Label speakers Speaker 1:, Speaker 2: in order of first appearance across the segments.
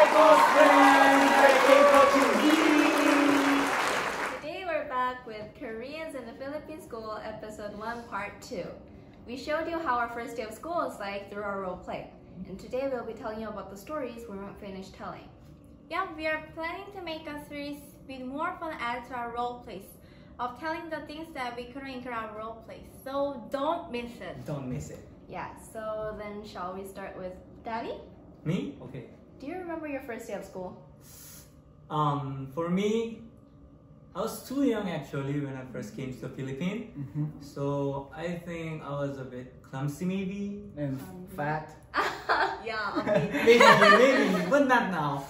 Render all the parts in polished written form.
Speaker 1: close friends at K-pop TV.
Speaker 2: Today we're back with Koreans in the Philippine School, episode 1, part 2. We showed you how our first day of school is like through our role play. And today we'll be telling you about the stories we won't finish telling.
Speaker 3: Yeah, we are planning to make a series with more fun added to our role plays of telling the things that we couldn't include our role plays. So don't miss it.
Speaker 1: Don't miss it.
Speaker 2: Yeah, so then shall we start with Danny?
Speaker 1: Me? Okay.
Speaker 2: Do you remember your first day of school?
Speaker 1: For me, I was too young actually when I first came to the Philippines. So I think I was a bit clumsy maybe.
Speaker 4: And fat.
Speaker 2: Yeah, okay.
Speaker 1: maybe, but not now.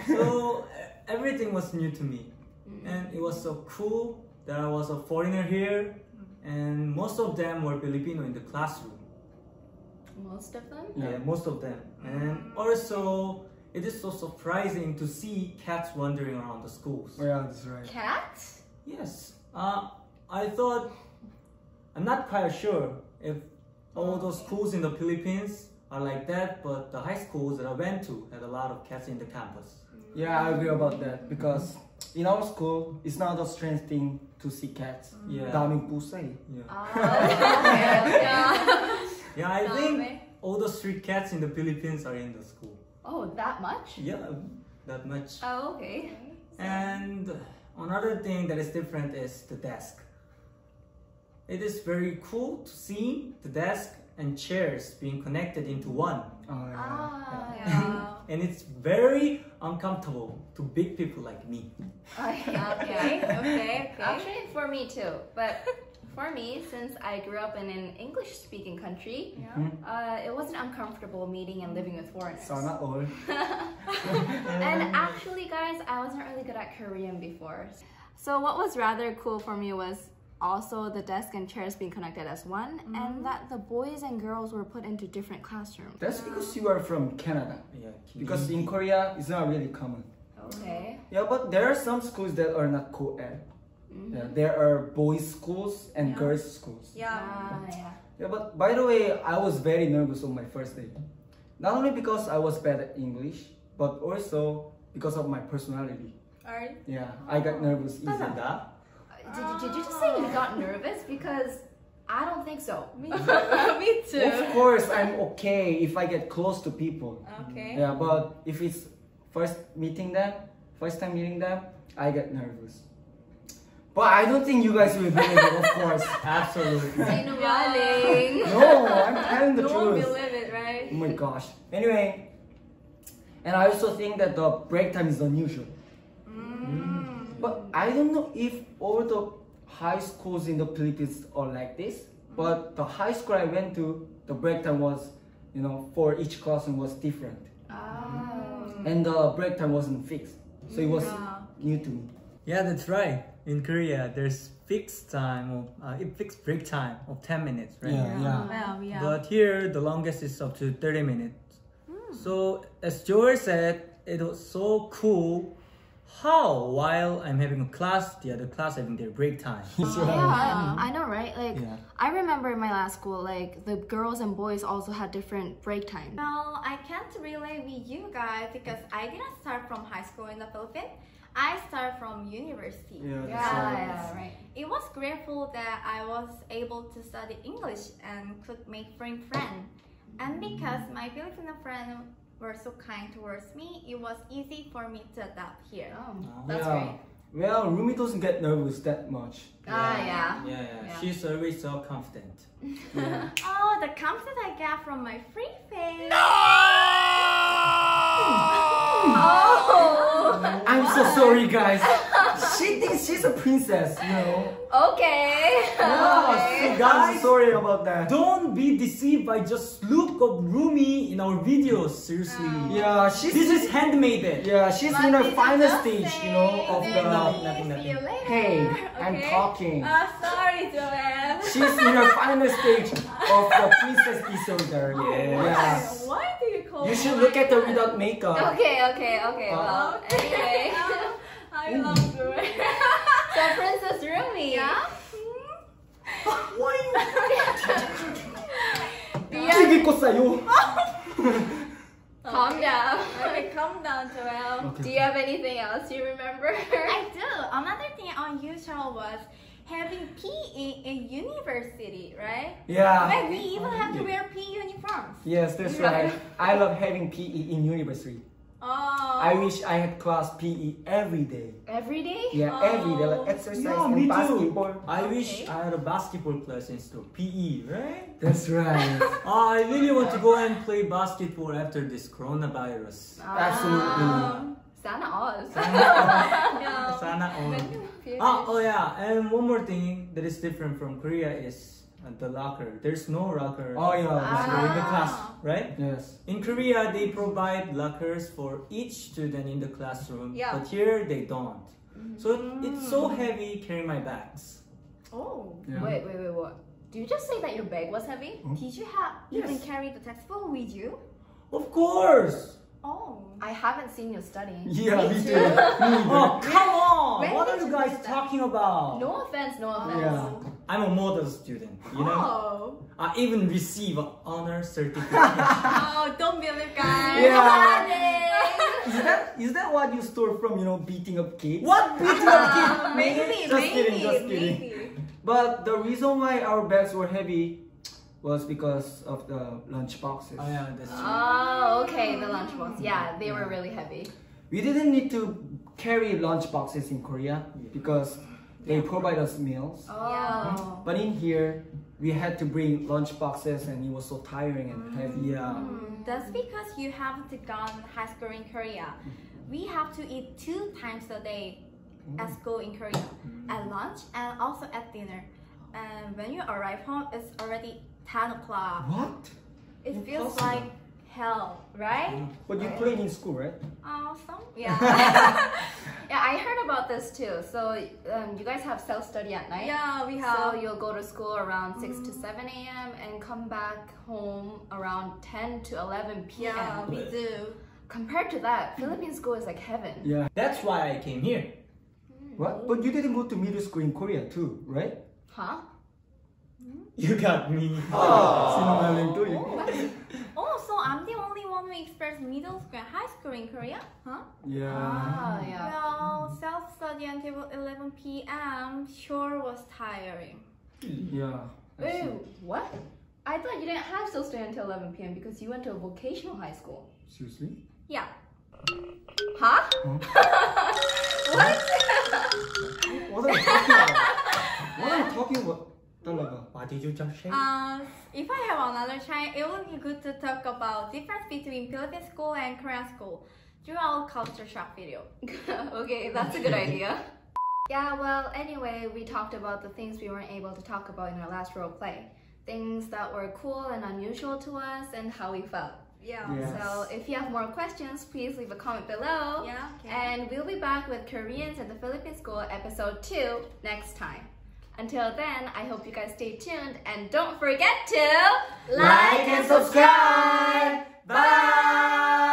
Speaker 1: So everything was new to me. And it was so cool that I was a foreigner here. And most of them were Filipino in the classroom.
Speaker 2: Most of them?
Speaker 1: Yeah, most of them. And also, it is so surprising to see cats wandering around the schools.
Speaker 4: Yeah, that's right.
Speaker 2: Cats?
Speaker 1: Yes. I thought, I'm not quite sure if all those schools in the Philippines are like that, but the high schools that I went to had a lot of cats in the campus.
Speaker 4: Yeah, I agree about that because in our school, it's not a strange thing to see cats.
Speaker 1: Yeah.
Speaker 4: Daming pusa eh.
Speaker 1: Yeah.
Speaker 2: Okay.
Speaker 1: Yeah, I think all the street cats in the Philippines are in the school.
Speaker 2: Oh, that much?
Speaker 1: Yeah, that much.
Speaker 2: Oh, okay.
Speaker 1: And another thing that is different is the desk. It is very cool to see the desk and chairs being connected into one.
Speaker 4: Oh, yeah.
Speaker 2: Ah, yeah.
Speaker 1: And it's very uncomfortable to big people like me.
Speaker 2: Okay. Actually, for me too. But for me, since I grew up in an English-speaking country, it wasn't uncomfortable meeting and living with foreigners.
Speaker 4: Sana all.
Speaker 2: And actually, guys, I wasn't really good at Korean before. So what was rather cool for me was also the desk and chairs being connected as one, and that the boys and girls were put into different classrooms.
Speaker 4: That's because you are from Canada.
Speaker 1: Yeah,
Speaker 4: Because in Korea, it's not really common.
Speaker 2: Okay.
Speaker 4: Yeah, but there are some schools that are not co-ed. Yeah, there are boys' schools and girls' schools.
Speaker 3: Yeah.
Speaker 4: Yeah, but by the way, I was very nervous on my first day. Not only because I was bad at English, but also because of my personality.
Speaker 3: Alright.
Speaker 4: Yeah, I got nervous easily.
Speaker 2: Did you just say you got nervous? Because I don't think so.
Speaker 3: Me too. Me too.
Speaker 4: Of course, I'm okay if I get close to people.
Speaker 3: Okay.
Speaker 4: Yeah, but if it's first time meeting them, I get nervous. But I don't think you guys will believe it, of course.
Speaker 1: Absolutely.
Speaker 2: Sinungaling.
Speaker 4: No, I'm telling the
Speaker 3: No one
Speaker 4: truth.
Speaker 3: believe it, right?
Speaker 4: Oh my gosh. Anyway, and I also think that the break time is unusual. But I don't know if all the high schools in the Philippines are like this. But the high school I went to, the break time was, for each classroom was different. And the break time wasn't fixed. So it was new to me.
Speaker 1: Yeah, that's right. In Korea, there's fixed break time of 10 minutes, right?
Speaker 3: Yeah.
Speaker 1: But here, the longest is up to 30 minutes. So, as Joel said, it was so cool how while I'm having a class, the other class having their break time.
Speaker 2: Yeah, I know, right? Like,
Speaker 1: Yeah.
Speaker 2: I remember in my last school, like, the girls and boys also had different break time.
Speaker 3: Well, I can't relate with you guys because I didn't start from high school in the Philippines. I started from university.
Speaker 2: Yeah, right.
Speaker 3: It was grateful that I was able to study English and could make friends. And because my Filipino friends were so kind towards me, it was easy for me to adapt here.
Speaker 2: Oh, that's
Speaker 4: Yeah.
Speaker 2: great.
Speaker 4: Well, Rumi doesn't get nervous that much.
Speaker 2: Yeah.
Speaker 1: Yeah. She's always so confident.
Speaker 4: Yeah.
Speaker 3: Oh, the confidence I got from my free face.
Speaker 4: I'm so sorry, guys. She thinks she's a princess,
Speaker 2: Okay.
Speaker 4: I'm
Speaker 1: Guys,
Speaker 4: so sorry about that.
Speaker 1: don't be deceived by just look of Rumi in our videos. Seriously.
Speaker 4: Yeah, she's
Speaker 1: This is handmade.
Speaker 4: Yeah, she's in her final stage, of the.
Speaker 1: Nothing.
Speaker 3: See you later.
Speaker 4: Hey, I'm
Speaker 3: Okay.
Speaker 4: talking.
Speaker 3: Sorry, Joanne.
Speaker 4: She's in her final stage of the princess disorder. Yeah.
Speaker 3: Why do you call
Speaker 4: You should look at her without makeup.
Speaker 2: Okay. Well, anyway.
Speaker 3: I love Joanne.
Speaker 2: So, Princess Rumi.
Speaker 3: Yeah?
Speaker 4: Sige ko sa'yo.
Speaker 2: Calm down.
Speaker 3: Okay, calm down, Joel.
Speaker 2: Do you have anything else you remember?
Speaker 3: I do. Another thing unusual was having PE in university, right?
Speaker 4: Yeah.
Speaker 3: Like we even have to wear PE uniforms.
Speaker 4: Yes, that's right. I love having PE in university.
Speaker 3: Oh.
Speaker 4: I wish I had class PE every day.
Speaker 2: Every day?
Speaker 4: Yeah, every day, like exercise
Speaker 1: Yeah,
Speaker 4: and
Speaker 1: me too.
Speaker 4: basketball.
Speaker 1: I wish I had a basketball class instead of PE, right?
Speaker 4: That's right.
Speaker 1: I really want to go and play basketball after this coronavirus.
Speaker 4: Absolutely.
Speaker 2: Santa Oz.
Speaker 3: Yeah.
Speaker 1: Sana all. Oh yeah, and one more thing that is different from Korea is the locker. There's no locker.
Speaker 4: Oh yeah. that's
Speaker 1: in
Speaker 4: right.
Speaker 1: the class, right?
Speaker 4: Yes.
Speaker 1: In Korea, they provide lockers for each student in the classroom,
Speaker 3: Yeah.
Speaker 1: but here they don't. So it's so heavy carrying my bags.
Speaker 3: Oh.
Speaker 4: Yeah.
Speaker 2: Wait, what? Did you just say that your bag was heavy?
Speaker 3: Did you have even
Speaker 1: Yes.
Speaker 3: carry the textbook with you?
Speaker 1: Of course.
Speaker 3: Oh.
Speaker 2: I haven't seen you studying.
Speaker 4: Yeah, me too.
Speaker 1: Oh come on!
Speaker 3: When
Speaker 1: What
Speaker 3: did
Speaker 1: are you
Speaker 3: you
Speaker 1: guys
Speaker 3: do that?
Speaker 1: talking about?
Speaker 2: No offense, no offense.
Speaker 4: Yeah.
Speaker 1: I'm a model student. You know,
Speaker 3: Oh.
Speaker 1: I even receive an honor certificate.
Speaker 3: Oh, don't believe, guys.
Speaker 4: Yeah. Is that what you stole from beating up kids?
Speaker 1: What? Beating up kid?
Speaker 3: Maybe,
Speaker 4: Just kidding, just kidding.
Speaker 3: maybe.
Speaker 4: But the reason why our bags were heavy was because of the lunch boxes.
Speaker 1: Oh yeah, that's true.
Speaker 2: Oh, okay, the lunchbox. Yeah, they were really heavy.
Speaker 4: We didn't need to carry lunch boxes in Korea because they provide us meals.
Speaker 2: Oh.
Speaker 4: But in here, we had to bring lunch boxes and it was so tiring and heavy.
Speaker 1: Yeah.
Speaker 3: That's because you haven't gone high school in Korea. We have to eat 2 times a day at school in Korea, at lunch and also at dinner. And when you arrive home, it's already 10 o'clock.
Speaker 4: What?
Speaker 3: It feels
Speaker 4: Impossible.
Speaker 3: like hell, right?
Speaker 4: But you played in school, right?
Speaker 3: Yeah.
Speaker 2: Yeah, I heard about this too. So you guys have self-study at night?
Speaker 3: Yeah, we
Speaker 2: So
Speaker 3: have.
Speaker 2: you'll go to school around 6 to 7 a.m. and come back home around 10 to 11 p.m.
Speaker 3: Yeah, we do.
Speaker 2: Compared to that, Philippine school is like heaven.
Speaker 4: Yeah.
Speaker 1: That's why I came here.
Speaker 4: What? But you didn't go to middle school in Korea too, right?
Speaker 2: Huh?
Speaker 1: You got me.
Speaker 4: Sinungaling to you.
Speaker 3: Oh, so I'm the only one who experienced middle school and high school in Korea? Huh?
Speaker 4: Yeah.
Speaker 2: Ah, yeah.
Speaker 3: Well, self-study until 11 p.m. sure was tiring.
Speaker 4: Yeah.
Speaker 2: Ew, what? I thought you didn't have self-study until 11 p.m. because you went to a vocational high school.
Speaker 4: Seriously?
Speaker 3: Yeah.
Speaker 2: Huh? What?
Speaker 4: What are you talking about? What are you talking about? Talaga.
Speaker 1: What did you just say?
Speaker 3: If I have another chance, it would be good to talk about difference between Philippine school and Korean school through our culture shock video.
Speaker 2: Okay, that's a good idea. Yeah, well, anyway, we talked about the things we weren't able to talk about in our last role play. Things that were cool and unusual to us and how we felt.
Speaker 3: Yeah.
Speaker 4: Yes.
Speaker 2: So if you have more questions, please leave a comment below.
Speaker 3: Yeah, okay.
Speaker 2: And we'll be back with Koreans at the Philippine School episode 2 next time. Until then, I hope you guys stay tuned and don't forget to
Speaker 4: Like and subscribe. Bye.